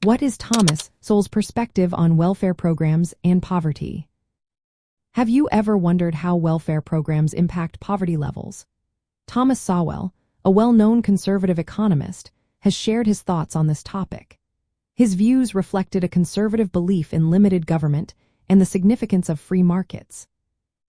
What is Thomas Sowell's perspective on welfare programs and poverty? Have you ever wondered how welfare programs impact poverty levels? Thomas Sowell, a well-known conservative economist, has shared his thoughts on this topic. His views reflected a conservative belief in limited government and the significance of free markets.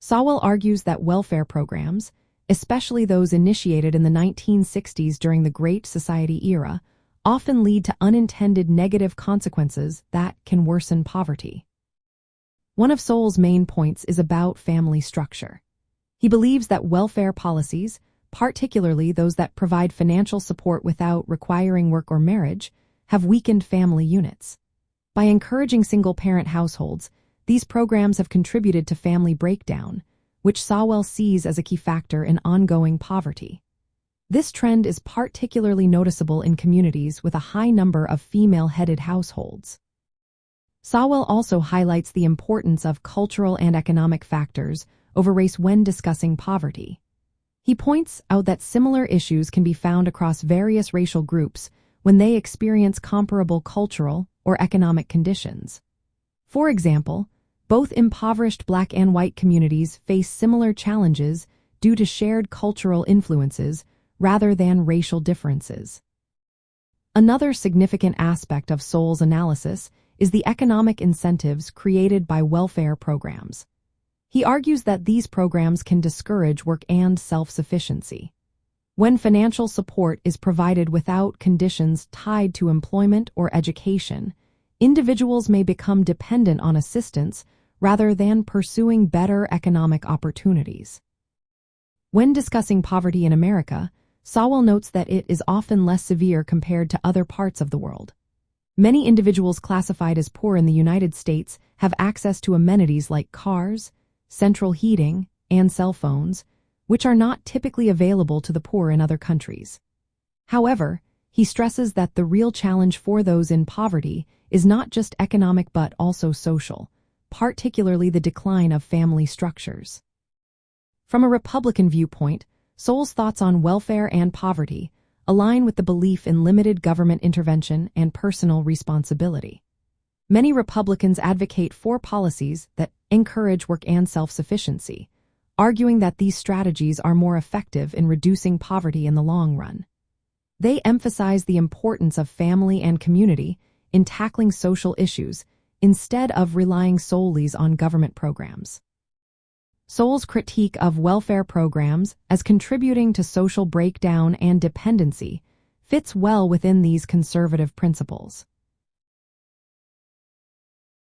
Sowell argues that welfare programs, especially those initiated in the 1960s during the Great Society era, often lead to unintended negative consequences that can worsen poverty. One of Sowell's main points is about family structure. He believes that welfare policies, particularly those that provide financial support without requiring work or marriage, have weakened family units. By encouraging single-parent households, these programs have contributed to family breakdown, which Sowell sees as a key factor in ongoing poverty. This trend is particularly noticeable in communities with a high number of female-headed households. Sowell also highlights the importance of cultural and economic factors over race when discussing poverty. He points out that similar issues can be found across various racial groups when they experience comparable cultural or economic conditions. For example, both impoverished Black and white communities face similar challenges due to shared cultural influences rather than racial differences. Another significant aspect of Sowell's analysis is the economic incentives created by welfare programs. He argues that these programs can discourage work and self-sufficiency. When financial support is provided without conditions tied to employment or education, individuals may become dependent on assistance rather than pursuing better economic opportunities. When discussing poverty in America, Sowell notes that it is often less severe compared to other parts of the world. Many individuals classified as poor in the United States have access to amenities like cars, central heating, and cell phones, which are not typically available to the poor in other countries. However, he stresses that the real challenge for those in poverty is not just economic but also social, particularly the decline of family structures. From a Republican viewpoint, Sowell's thoughts on welfare and poverty align with the belief in limited government intervention and personal responsibility. Many Republicans advocate for policies that encourage work and self-sufficiency, arguing that these strategies are more effective in reducing poverty in the long run. They emphasize the importance of family and community in tackling social issues instead of relying solely on government programs. Sowell's critique of welfare programs as contributing to social breakdown and dependency fits well within these conservative principles.